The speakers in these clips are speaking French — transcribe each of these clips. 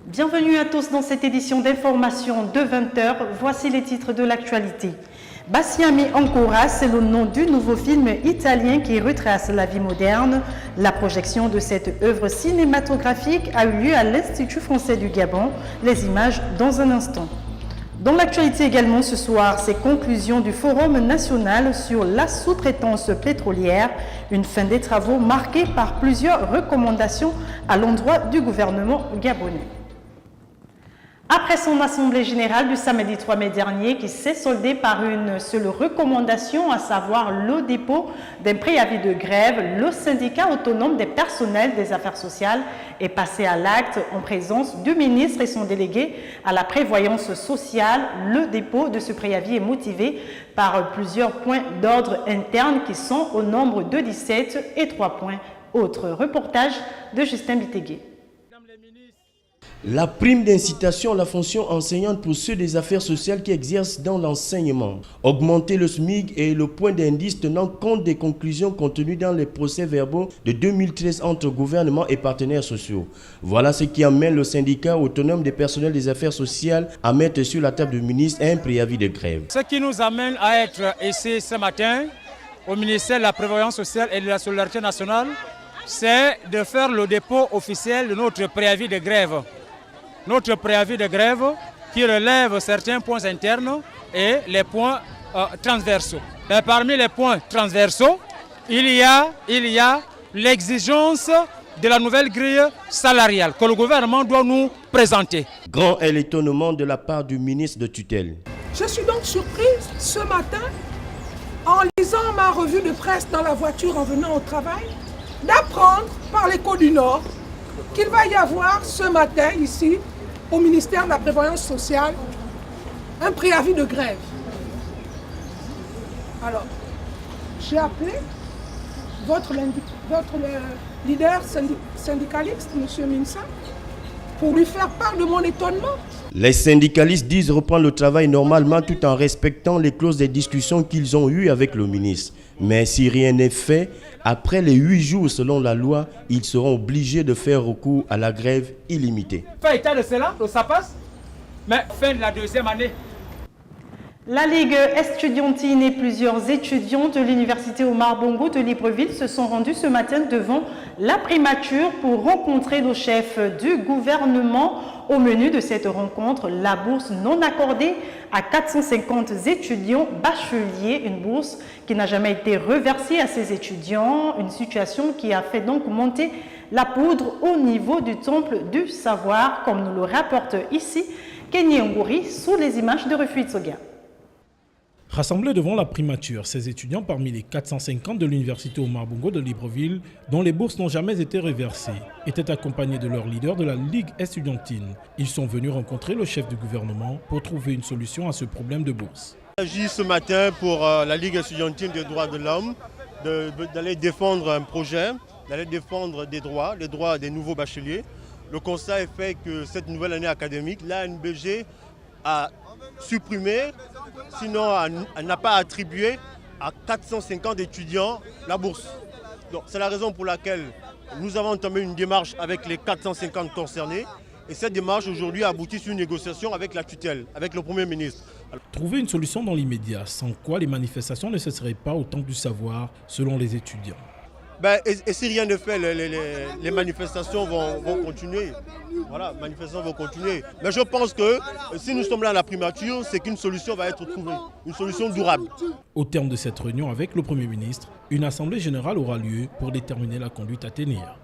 Bienvenue à tous dans cette édition d'information de 20h. Voici les titres de l'actualité. Bassiami Ancora, c'est le nom du nouveau film italien qui retrace la vie moderne. La projection de cette œuvre cinématographique a eu lieu à l'Institut français du Gabon. Les images dans un instant. Dans l'actualité également ce soir, ces conclusions du Forum national sur la sous-traitance pétrolière, une fin des travaux marquée par plusieurs recommandations à l'endroit du gouvernement gabonais. Après son assemblée générale du samedi 3 mai dernier, qui s'est soldée par une seule recommandation, à savoir le dépôt d'un préavis de grève, le syndicat autonome des personnels des affaires sociales est passé à l'acte en présence du ministre et son délégué à la prévoyance sociale. Le dépôt de ce préavis est motivé par plusieurs points d'ordre interne qui sont au nombre de 17 et 3 points. Autre reportage de Justin Bitégué. La prime d'incitation à la fonction enseignante pour ceux des affaires sociales qui exercent dans l'enseignement. Augmenter le SMIC et le point d'indice tenant compte des conclusions contenues dans les procès-verbaux de 2013 entre gouvernement et partenaires sociaux. Voilà ce qui amène le syndicat autonome des personnels des affaires sociales à mettre sur la table du ministre un préavis de grève. Ce qui nous amène à être ici ce matin au ministère de la Prévoyance sociale et de la Solidarité nationale, c'est de faire le dépôt officiel de notre préavis de grève. Notre préavis de grève qui relève certains points internes et les points transversaux. Et parmi les points transversaux, il y a l'exigence de la nouvelle grille salariale que le gouvernement doit nous présenter. Grand est l'étonnement de la part du ministre de tutelle. Je suis donc surprise ce matin, en lisant ma revue de presse dans la voiture en venant au travail, d'apprendre par l'Écho du Nord qu'il va y avoir ce matin ici, au ministère de la Prévoyance sociale, un préavis de grève. Alors, j'ai appelé votre leader syndicaliste, M. Minsa, pour lui faire part de mon étonnement. Les syndicalistes disent reprendre le travail normalement tout en respectant les clauses des discussions qu'ils ont eues avec le ministre. Mais si rien n'est fait, après les 8 jours selon la loi, ils seront obligés de faire recours à la grève illimitée. Fait état de cela, ça passe, mais fin de la deuxième année. La Ligue estudiantine et plusieurs étudiants de l'Université Omar Bongo de Libreville se sont rendus ce matin devant la primature pour rencontrer le chef du gouvernement. Au menu de cette rencontre, la bourse non accordée à 450 étudiants bacheliers, une bourse qui n'a jamais été reversée à ces étudiants, une situation qui a fait donc monter la poudre au niveau du temple du savoir, comme nous le rapporte ici Kenny Ngouri sous les images de Refus Tsoga. Rassemblés devant la primature, ces étudiants parmi les 450 de l'Université Omar Bongo de Libreville, dont les bourses n'ont jamais été reversées, étaient accompagnés de leur leader de la Ligue estudiantine. Ils sont venus rencontrer le chef du gouvernement pour trouver une solution à ce problème de bourse. Il s'agit ce matin pour la Ligue estudiantine des droits de l'homme d'aller défendre un projet, d'aller défendre des droits, les droits des nouveaux bacheliers. Le constat est fait que cette nouvelle année académique, l'ANBG a supprimé, sinon elle n'a pas attribué à 450 étudiants la bourse. C'est la raison pour laquelle nous avons entamé une démarche avec les 450 concernés. Et cette démarche aujourd'hui aboutit sur une négociation avec la tutelle, avec le Premier ministre. Trouver une solution dans l'immédiat, sans quoi les manifestations ne cesseraient pas au temple du savoir, selon les étudiants. Et si rien ne fait, les manifestations vont continuer. Voilà, les manifestations vont continuer. Mais je pense que si nous sommes là à la primature, c'est qu'une solution va être trouvée, une solution durable. Au terme de cette réunion avec le Premier ministre, une assemblée générale aura lieu pour déterminer la conduite à tenir.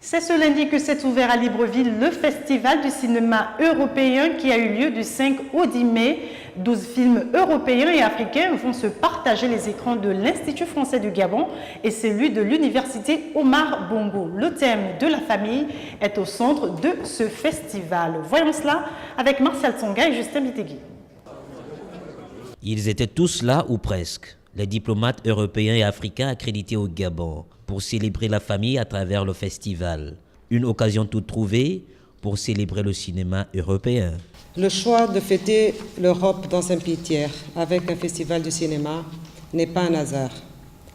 C'est ce lundi que s'est ouvert à Libreville le Festival du cinéma européen qui a eu lieu du 5 au 10 mai. 12 films européens et africains vont se partager les écrans de l'Institut français du Gabon et celui de l'Université Omar Bongo. Le thème de la famille est au centre de ce festival. Voyons cela avec Martial Tsonga et Justin Bitegui. Ils étaient tous là ou presque, les diplomates européens et africains accrédités au Gabon, pour célébrer la famille à travers le festival. Une occasion toute trouvée pour célébrer le cinéma européen. Le choix de fêter l'Europe dans un pays tiers avec un festival de cinéma n'est pas un hasard.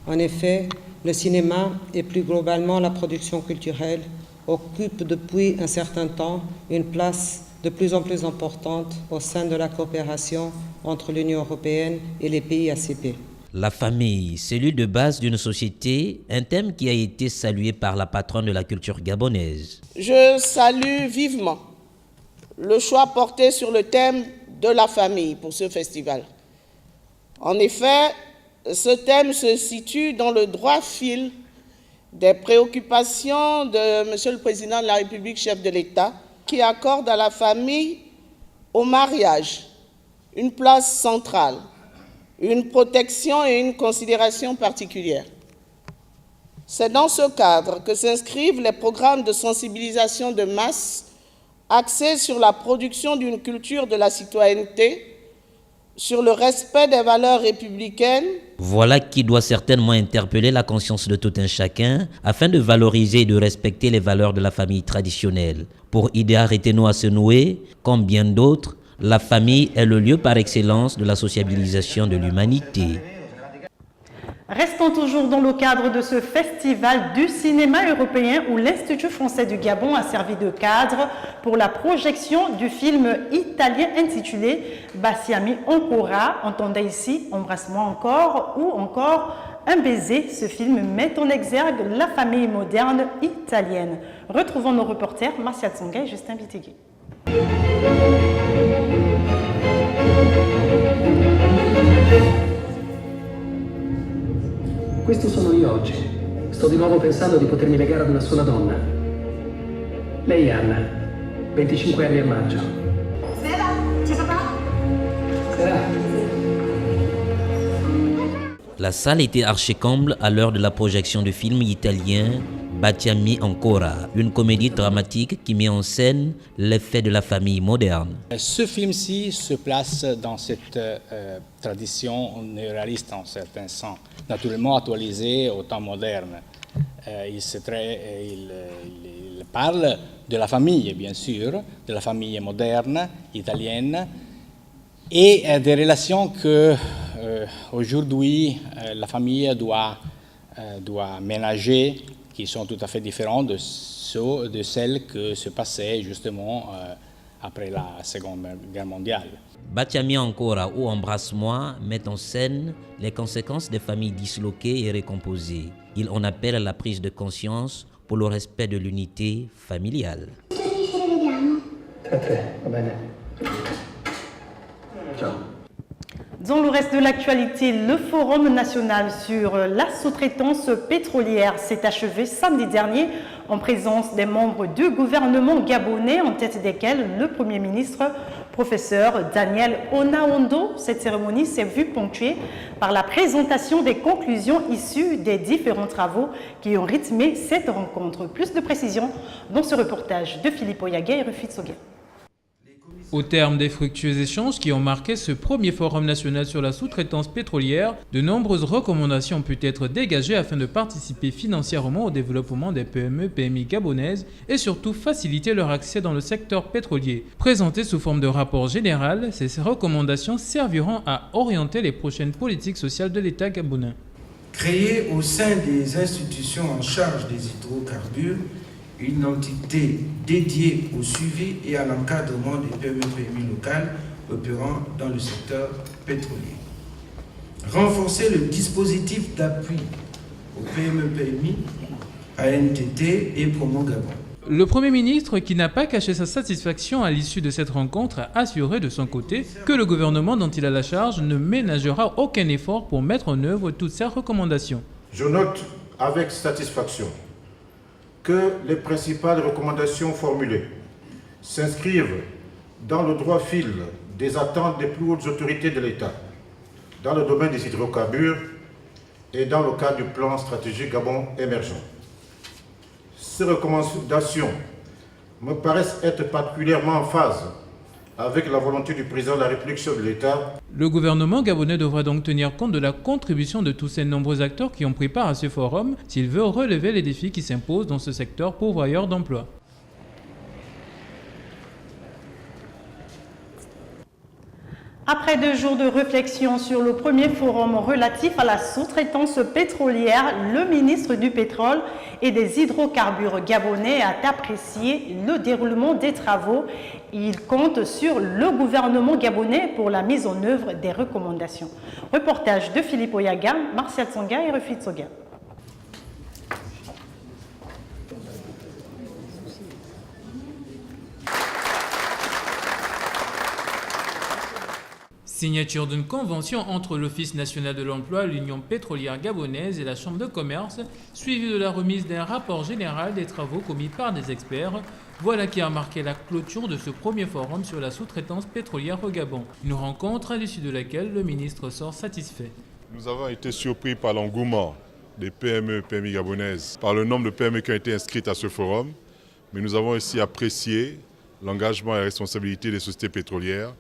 En effet, le cinéma et plus globalement la production culturelle occupe depuis un certain temps une place de plus en plus importante au sein de la coopération entre l'Union européenne et les pays ACP. La famille, cellule de base d'une société, un thème qui a été salué par la patronne de la culture gabonaise. Je salue vivement le choix porté sur le thème de la famille pour ce festival. En effet, ce thème se situe dans le droit fil des préoccupations de M. le Président de la République, chef de l'État, qui accorde à la famille, au mariage, une place centrale, une protection et une considération particulière. C'est dans ce cadre que s'inscrivent les programmes de sensibilisation de masse axés sur la production d'une culture de la citoyenneté, sur le respect des valeurs républicaines. Voilà qui doit certainement interpeller la conscience de tout un chacun afin de valoriser et de respecter les valeurs de la famille traditionnelle. Pour Idéa Reteno Asenoué, comme bien d'autres, la famille est le lieu par excellence de la sociabilisation de l'humanité. Restons toujours dans le cadre de ce festival du cinéma européen où l'Institut français du Gabon a servi de cadre pour la projection du film italien intitulé Bassiami Ancora, entendez ici Embrasse-moi encore ou encore Un baiser. Ce film met en exergue la famille moderne italienne. Retrouvons nos reporters Martial Tsonga et Justin Bitigui. Questo sono io oggi. Sto di nuovo pensando di potermi legare ad una sola donna. Lei è Anna, 25 anni a maggio. La salle était archi-comble à l'heure de la projection du film italien Bassiami Ancora, une comédie dramatique qui met en scène les faits de la famille moderne. Ce film-ci se place dans cette tradition néo-réaliste en certain sens, naturellement actualisée au temps moderne. Il parle de la famille, bien sûr, de la famille moderne, italienne, et des relations que aujourd'hui la famille doit ménager, qui sont tout à fait différentes de celles que se passaient justement après la Seconde Guerre mondiale. Bassiami Ancora ou Embrasse-moi met en scène les conséquences des familles disloquées et récomposées. Il en appelle à la prise de conscience pour le respect de l'unité familiale. Dans le reste de l'actualité, le Forum national sur la sous-traitance pétrolière s'est achevé samedi dernier en présence des membres du gouvernement gabonais, en tête desquels le Premier ministre, professeur Daniel Onaondo. Cette cérémonie s'est vue ponctuée par la présentation des conclusions issues des différents travaux qui ont rythmé cette rencontre. Plus de précisions dans ce reportage de Philippe Oyaga et Rufit Soguet. Au terme des fructueux échanges qui ont marqué ce premier forum national sur la sous-traitance pétrolière, de nombreuses recommandations ont pu être dégagées afin de participer financièrement au développement des PME-PMI gabonaises et surtout faciliter leur accès dans le secteur pétrolier. Présentées sous forme de rapport général, ces recommandations serviront à orienter les prochaines politiques sociales de l'État gabonais. Créer au sein des institutions en charge des hydrocarbures une entité dédiée au suivi et à l'encadrement des PME-PMI locales opérant dans le secteur pétrolier. Renforcer le dispositif d'appui aux PME-PMI, ANTT et Promo Gabon. Le Premier ministre, qui n'a pas caché sa satisfaction à l'issue de cette rencontre, a assuré de son côté que le gouvernement dont il a la charge ne ménagera aucun effort pour mettre en œuvre toutes ces recommandations. Je note avec satisfaction que les principales recommandations formulées s'inscrivent dans le droit fil des attentes des plus hautes autorités de l'État, dans le domaine des hydrocarbures et dans le cadre du plan stratégique Gabon émergent. Ces recommandations me paraissent être particulièrement en phase avec la volonté du président de la République, chef de l'État. Le gouvernement gabonais devra donc tenir compte de la contribution de tous ces nombreux acteurs qui ont pris part à ce forum s'il veut relever les défis qui s'imposent dans ce secteur pourvoyeur d'emplois. Après 2 jours de réflexion sur le premier forum relatif à la sous-traitance pétrolière, le ministre du Pétrole et des Hydrocarbures gabonais a apprécié le déroulement des travaux. Il compte sur le gouvernement gabonais pour la mise en œuvre des recommandations. Reportage de Philippe Oyaga, Martial Tsonga et Rufit Soga. Signature d'une convention entre l'Office national de l'emploi, l'Union pétrolière gabonaise et la Chambre de commerce, suivie de la remise d'un rapport général des travaux commis par des experts. Voilà qui a marqué la clôture de ce premier forum sur la sous-traitance pétrolière au Gabon. Une rencontre à l'issue de laquelle le ministre sort satisfait. Nous avons été surpris par l'engouement des PME gabonaises, par le nombre de PME qui ont été inscrites à ce forum, mais nous avons aussi apprécié l'engagement et la responsabilité des sociétés pétrolières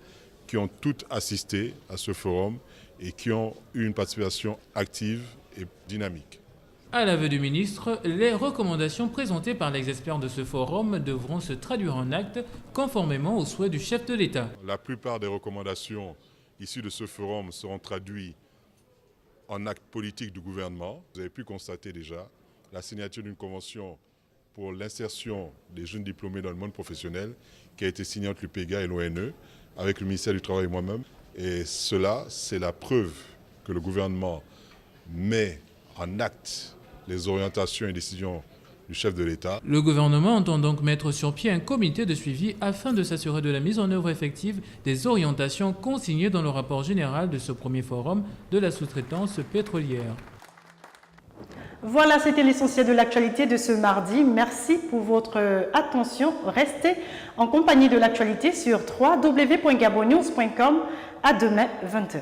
qui ont toutes assisté à ce forum et qui ont eu une participation active et dynamique. À l'aveu du ministre, les recommandations présentées par les experts de ce forum devront se traduire en actes conformément aux souhaits du chef de l'État. La plupart des recommandations issues de ce forum seront traduites en actes politiques du gouvernement. Vous avez pu constater déjà la signature d'une convention pour l'insertion des jeunes diplômés dans le monde professionnel qui a été signée entre l'UPEGA et l'ONE avec le ministère du Travail et moi-même. Et cela, c'est la preuve que le gouvernement met en acte les orientations et décisions du chef de l'État. Le gouvernement entend donc mettre sur pied un comité de suivi afin de s'assurer de la mise en œuvre effective des orientations consignées dans le rapport général de ce premier forum de la sous-traitance pétrolière. Voilà, c'était l'essentiel de l'actualité de ce mardi. Merci pour votre attention. Restez en compagnie de l'actualité sur www.gabonnews.com. À demain, 20h.